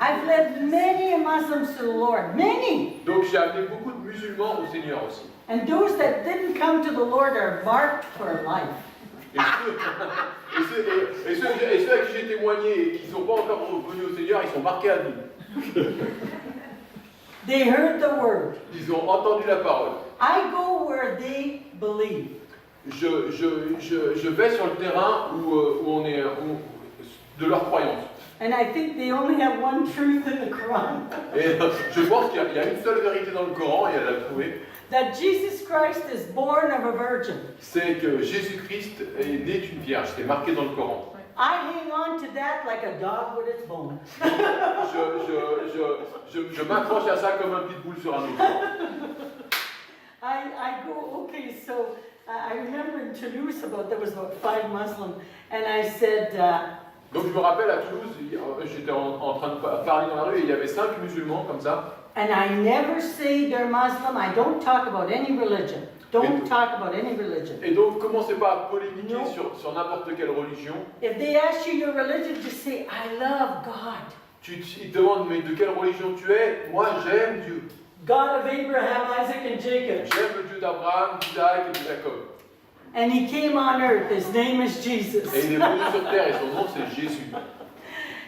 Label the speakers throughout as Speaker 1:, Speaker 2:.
Speaker 1: I've led many Muslims to the Lord, many.
Speaker 2: Donc j'ai amené beaucoup de musulmans au Seigneur aussi.
Speaker 1: And those that didn't come to the Lord are marked for life.
Speaker 2: Et ceux à qui j'ai témoigné et qui ne sont pas encore revenus au Seigneur, ils sont marqués à vie.
Speaker 1: They heard the word.
Speaker 2: Ils ont entendu la parole.
Speaker 1: I go where they believe.
Speaker 2: Je vais sur le terrain où on est de leur croyance.
Speaker 1: And I think they only have one truth in the Quran.
Speaker 2: Et je pense qu'il y a une seule vérité dans le Coran, et elle l'a trouvée.
Speaker 1: That Jesus Christ is born of a virgin.
Speaker 2: C'est que Jésus-Christ est né d'une vierge. C'est marqué dans le Coran.
Speaker 1: I hang on to that like a dog with its bone.
Speaker 2: Je m'accroche à ça comme un pitbull sur un autre.
Speaker 1: I go, okay, so I remember in Toulouse there was about 5 Muslims, and I said,
Speaker 2: Donc je me rappelle à Toulouse, j'étais en train de parler dans la rue et il y avait 5 musulmans comme ça.
Speaker 1: and I never say they're Muslim. I don't talk about any religion. Don't talk about any religion.
Speaker 2: Et donc commencez pas à polémiquer
Speaker 1: Non.
Speaker 2: sur n'importe quelle religion.
Speaker 1: If they ask you your religion, just say, I love God.
Speaker 2: Ils te demandent mais de quelle religion tu es? Moi j'aime Dieu.
Speaker 1: God of Abraham, Isaac, and Jacob.
Speaker 2: J'aime le Dieu d'Abraham, d'Isaac et de Jacob.
Speaker 1: And he came on earth. His name is Jesus.
Speaker 2: Et il est venu sur terre et son nom c'est Jésus.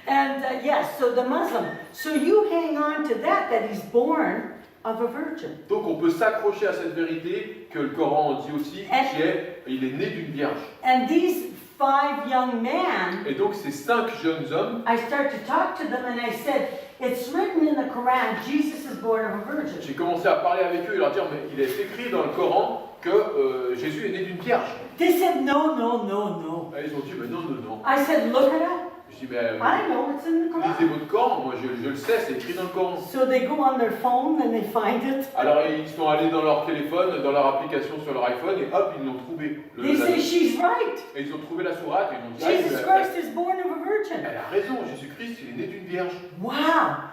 Speaker 1: And yes, so the Muslim. So you hang on to that he's born of a virgin.
Speaker 2: Donc on peut s'accrocher à cette vérité que le Coran dit aussi, qui est il est né d'une vierge.
Speaker 1: And these 5 young men,
Speaker 2: Et donc ces 5 jeunes hommes,
Speaker 1: I start to talk to them and I said, it's written in the Quran, Jesus is born of a virgin.
Speaker 2: j'ai commencé à parler avec eux et leur dire mais il est écrit dans le Coran que Jésus est né d'une vierge.
Speaker 1: They said, no, no, no, no.
Speaker 2: Et ils ont dit mais non, non, non.
Speaker 1: I said, look it up.
Speaker 2: Je dis
Speaker 1: I know it's in the
Speaker 2: lisez
Speaker 1: Quran.
Speaker 2: votre Coran, moi je le sais, c'est écrit dans le Coran.
Speaker 1: So they go on their phone and they find it.
Speaker 2: Alors ils sont allés dans leur téléphone, dans leur application sur leur iPhone et hop, ils l'ont trouvé.
Speaker 1: They say, she's right.
Speaker 2: Et ils ont trouvé la sourate et ils ont dit ah,
Speaker 1: Jesus Christ is born of a virgin.
Speaker 2: elle a raison, Jésus-Christ il est né d'une vierge.
Speaker 1: Wow.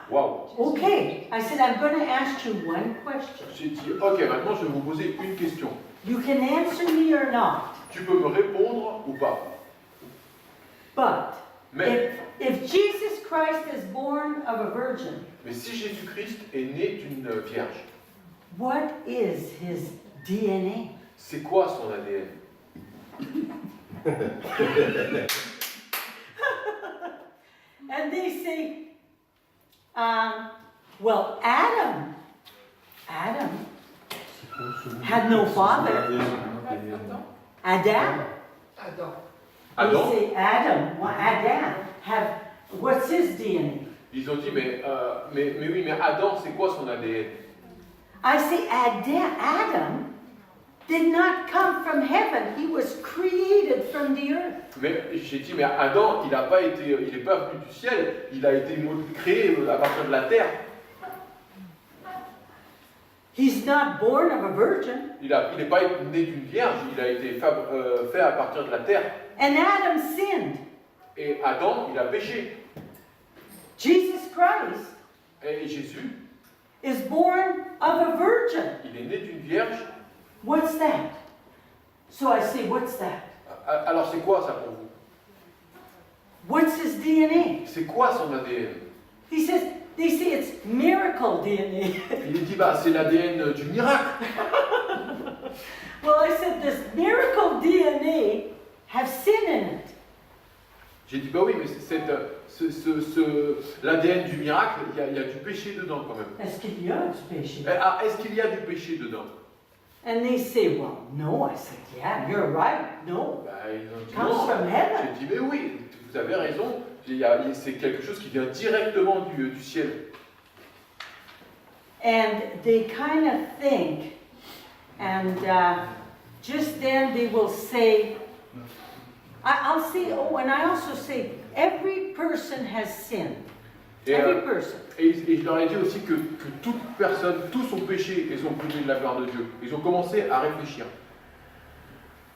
Speaker 2: Waouh.
Speaker 1: Okay. I said, I'm going to ask you one question.
Speaker 2: J'ai dit ok, maintenant je vais vous poser une question.
Speaker 1: You can answer me or not.
Speaker 2: Tu peux me répondre ou pas.
Speaker 1: But
Speaker 2: Mais,
Speaker 1: if Jesus Christ is born of a virgin,
Speaker 2: mais si Jésus-Christ est né d'une vierge,
Speaker 1: what is his DNA?
Speaker 2: c'est quoi son ADN?
Speaker 1: And they say, well, Adam had no father. Adam. They
Speaker 2: Adam?
Speaker 1: say Adam. Well, Adam have. What's his DNA?
Speaker 2: Ils ont dit mais oui, mais Adam, c'est quoi son ADN?
Speaker 1: I say Adam did not come from heaven. He was created from the earth.
Speaker 2: Mais j'ai dit mais Adam, il est pas venu du ciel, il a été créé à partir de la terre.
Speaker 1: He's not born of a virgin.
Speaker 2: Il n'est pas né d'une vierge, il a été fait à partir de la terre.
Speaker 1: And Adam sinned.
Speaker 2: Et Adam, il a péché.
Speaker 1: Jesus Christ
Speaker 2: Et Jésus,
Speaker 1: is born of a virgin.
Speaker 2: il est né d'une vierge.
Speaker 1: What's that? So I say, what's that?
Speaker 2: Alors c'est quoi ça pour vous?
Speaker 1: What's his DNA?
Speaker 2: C'est quoi son ADN?
Speaker 1: He says, they say it's miracle DNA.
Speaker 2: Il dit bah c'est l'ADN du miracle.
Speaker 1: Well, I said, does miracle DNA have sin in it?
Speaker 2: J'ai dit bah oui, mais l'ADN du miracle, il y a du péché dedans quand même.
Speaker 1: Est-ce qu'il y a du péché?
Speaker 2: Est-ce qu'il y a du péché dedans?
Speaker 1: And they say, well, no. I said, yeah, you're right. No.
Speaker 2: Bah, ils ont dit
Speaker 1: Comes
Speaker 2: non.
Speaker 1: from heaven.
Speaker 2: J'ai dit mais oui, vous avez raison. C'est quelque chose qui vient directement du ciel.
Speaker 1: And they kind of think, and just then they will say, I'll say, oh, and I also say, every person has sinned. Every person.
Speaker 2: Et je leur ai dit aussi que toute personne, tous ont péché et sont privés de la gloire de Dieu. Ils ont commencé à réfléchir.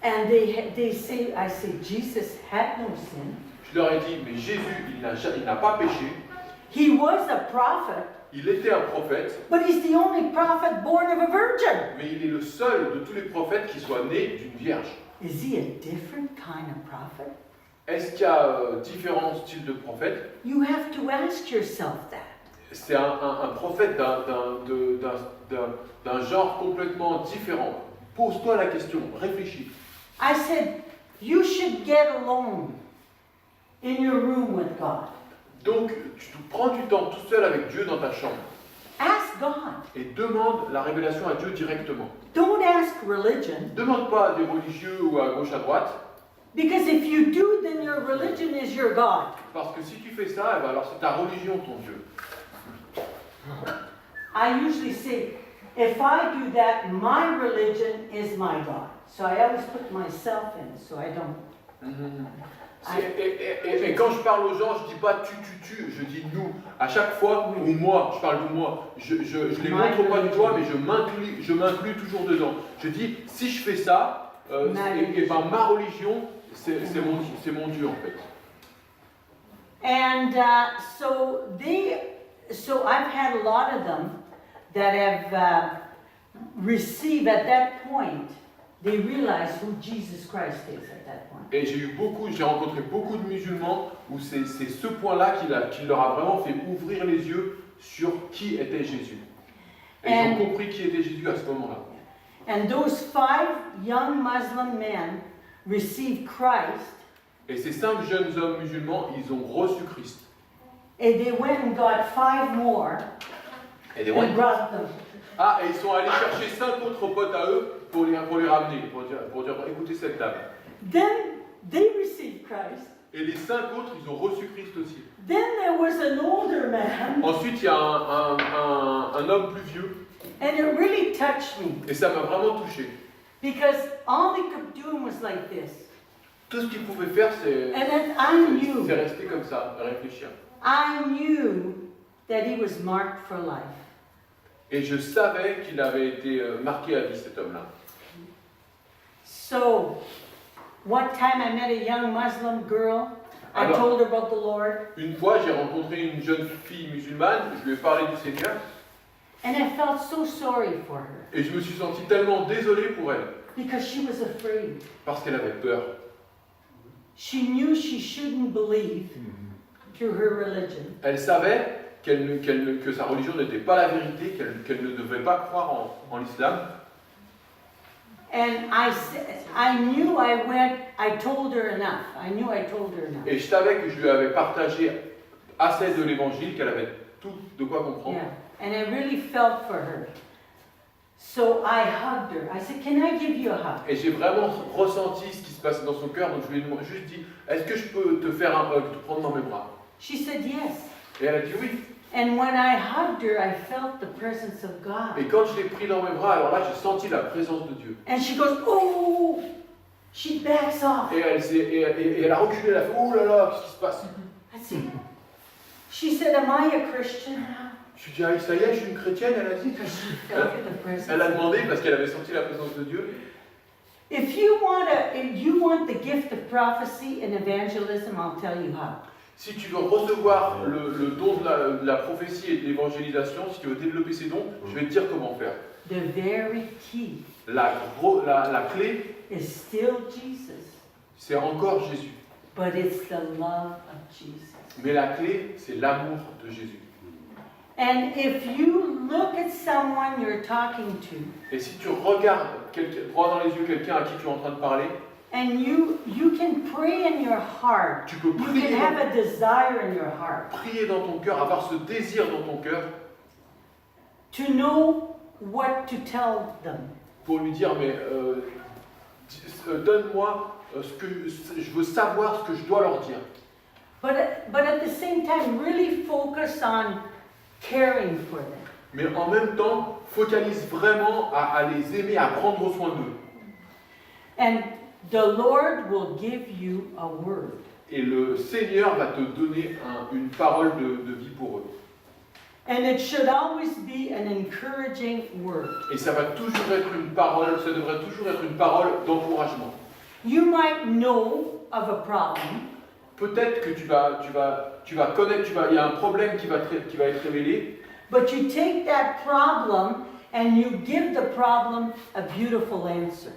Speaker 1: And they say, I say, Jesus had no sin.
Speaker 2: Je leur ai dit, mais Jésus, il n'a pas péché.
Speaker 1: He was a prophet.
Speaker 2: Il était un prophète.
Speaker 1: But he's the only prophet born of a virgin.
Speaker 2: Mais il est le seul de tous les prophètes qui soit né d'une vierge.
Speaker 1: Is he a different kind of prophet?
Speaker 2: Est-ce qu'il y a différents styles de prophètes?
Speaker 1: You have to ask yourself that.
Speaker 2: C'est un prophète d'un genre complètement différent. Pose-toi la question, réfléchis.
Speaker 1: I said, you should get alone in your room with God.
Speaker 2: Donc, tu prends du temps tout seul avec Dieu dans ta chambre
Speaker 1: Ask God.
Speaker 2: et demande la révélation à Dieu directement.
Speaker 1: Don't ask religion,
Speaker 2: Demande pas à des religieux ou à gauche à droite,
Speaker 1: because if you do, then your religion is your God.
Speaker 2: parce que si tu fais ça, eh ben alors c'est ta religion ton Dieu.
Speaker 1: I usually say, if I do that, my religion is my God. So I always put myself in, so I don't.
Speaker 2: Et quand je parle aux gens, je dis pas tu, je dis nous. À chaque fois, ou moi, je parle de moi. Je les montre pas du doigt, mais je m'inclus toujours dedans. Je dis, si je fais ça, et ben ma religion, c'est mon Dieu en fait.
Speaker 1: And so I've had a lot of them that have received at that point. They realize who Jesus Christ is at that point.
Speaker 2: Et j'ai rencontré beaucoup de musulmans où c'est ce point-là qui leur a vraiment fait ouvrir les yeux sur qui était Jésus. Et ils ont compris qui était Jésus à ce moment-là.
Speaker 1: And those 5 young Muslim men received Christ.
Speaker 2: Et ces 5 jeunes hommes musulmans, ils ont reçu Christ.
Speaker 1: And they went and got 5 more
Speaker 2: Et
Speaker 1: and brought them.
Speaker 2: Ah, et ils sont allés chercher 5 autres potes à eux pour les ramener, pour dire écoutez cette dame.
Speaker 1: Then they received Christ.
Speaker 2: Et les 5 autres, ils ont reçu Christ aussi.
Speaker 1: Then there was an older man.
Speaker 2: Ensuite, il y a un homme plus vieux.
Speaker 1: And it really touched me.
Speaker 2: Et ça m'a vraiment touché.
Speaker 1: Because all they could do was like this.
Speaker 2: Tout ce qu'il pouvait faire, c'est rester comme ça, réfléchir.
Speaker 1: I knew that he was marked for life.
Speaker 2: Et je savais qu'il avait été marqué à vie, cet homme-là.
Speaker 1: So, one time I met a young Muslim girl. I told her about the Lord.
Speaker 2: Une fois, j'ai rencontré une jeune fille musulmane, je lui ai parlé du Seigneur.
Speaker 1: And I felt so sorry for her.
Speaker 2: Et je me suis senti tellement désolé pour elle.
Speaker 1: Because she was afraid.
Speaker 2: Parce qu'elle avait peur.
Speaker 1: She knew she shouldn't believe through her religion.
Speaker 2: Elle savait que sa religion n'était pas la vérité, qu'elle ne devait pas croire en l'islam.
Speaker 1: And I told her enough. I knew I told her enough.
Speaker 2: Et je savais que je lui avais partagé assez de l'évangile, qu'elle avait tout de quoi comprendre.
Speaker 1: Yeah. And I really felt for her. So I hugged her. I said, "Can I give you a hug?"
Speaker 2: Et j'ai vraiment ressenti ce qui se passait dans son cœur, donc je lui ai juste dit, est-ce que je peux te faire un hug, te prendre dans mes bras?
Speaker 1: She said yes.
Speaker 2: Et elle a dit oui.
Speaker 1: And when I hugged her, I felt the presence of God.
Speaker 2: Et quand je l'ai pris dans mes bras, alors là, j'ai senti la présence de Dieu.
Speaker 1: And she goes, "Oh!" She backs off.
Speaker 2: Et elle a reculé, elle a fait, oh là là, qu'est-ce qui se passe?
Speaker 1: I said, she said, "Am I a Christian now?"
Speaker 2: Je lui ai dit, ah, ça y est, je suis une chrétienne, elle a dit. Elle a demandé parce qu'elle avait senti la présence de Dieu.
Speaker 1: If you want the gift of prophecy and evangelism, I'll tell you how.
Speaker 2: Si tu veux recevoir le don de la prophétie et de l'évangélisation, si tu veux développer ces dons, je vais te dire comment faire.
Speaker 1: The very key
Speaker 2: La clé,
Speaker 1: is still Jesus,
Speaker 2: c'est encore Jésus.
Speaker 1: but it's the love of Jesus.
Speaker 2: Mais la clé, c'est l'amour de Jésus.
Speaker 1: And if you look at someone you're talking to,
Speaker 2: Et si tu regardes droit dans les yeux quelqu'un à qui tu es en train de parler,
Speaker 1: and you can pray in your heart,
Speaker 2: tu peux
Speaker 1: you can have a desire in your heart
Speaker 2: prier dans ton cœur, avoir ce désir dans ton cœur,
Speaker 1: to know what to tell them.
Speaker 2: pour lui dire, mais donne-moi je veux savoir ce que je dois leur dire.
Speaker 1: But at the same time, really focus on caring for them.
Speaker 2: Mais en même temps, focalise vraiment à les aimer, à prendre soin d'eux.
Speaker 1: And the Lord will give you a word.
Speaker 2: Et le Seigneur va te donner une parole de vie pour eux.
Speaker 1: And it should always be an encouraging word.
Speaker 2: Et ça va toujours être une parole, ça devrait toujours être une parole d'encouragement.
Speaker 1: You might know of a problem.
Speaker 2: Peut-être que tu vas connaître, il y a un problème qui va être révélé.
Speaker 1: But you take that problem and you give the problem a beautiful answer.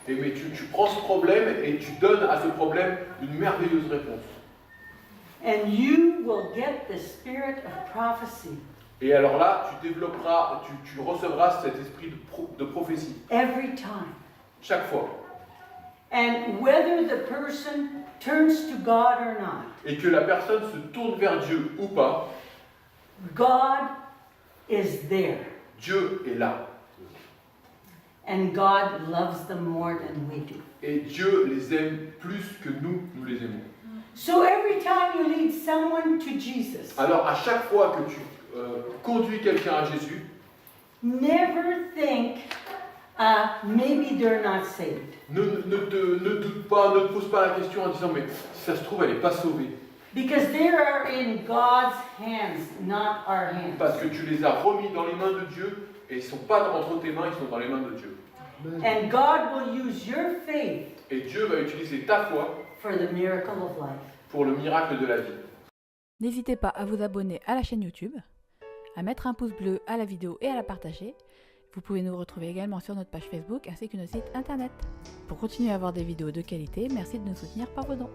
Speaker 2: mais tu prends ce problème et tu donnes à ce problème une merveilleuse réponse.
Speaker 1: And you will get the spirit of prophecy
Speaker 2: Et alors là, tu développeras, tu recevras cet esprit de prophétie.
Speaker 1: every time.
Speaker 2: Chaque fois.
Speaker 1: And whether the person turns to God or not,
Speaker 2: Et que la personne se tourne vers Dieu ou pas,
Speaker 1: God is there.
Speaker 2: Dieu est là.
Speaker 1: And God loves them more than we do.
Speaker 2: Et Dieu les aime plus que nous les aimons.
Speaker 1: So every time you lead someone to Jesus,
Speaker 2: Alors à chaque fois que tu conduis quelqu'un à Jésus,
Speaker 1: never think, maybe they're not saved.
Speaker 2: ne doute pas, ne te pose pas la question en disant mais si ça se trouve elle n'est pas sauvée.
Speaker 1: Because they are in God's hands, not our hands.
Speaker 2: Parce que tu les as remis dans les mains de Dieu et ils ne sont pas entre tes mains, ils sont dans les mains de Dieu.
Speaker 1: And God will use your faith
Speaker 2: Et Dieu va utiliser ta foi
Speaker 1: for the miracle of life.
Speaker 2: pour le miracle de la vie.
Speaker 3: N'hésitez pas à vous abonner à la chaîne YouTube, à mettre un pouce bleu à la vidéo et à la partager. Vous pouvez nous retrouver également sur notre page Facebook ainsi que notre site internet. Pour continuer à avoir des vidéos de qualité, merci de nous soutenir par vos dons.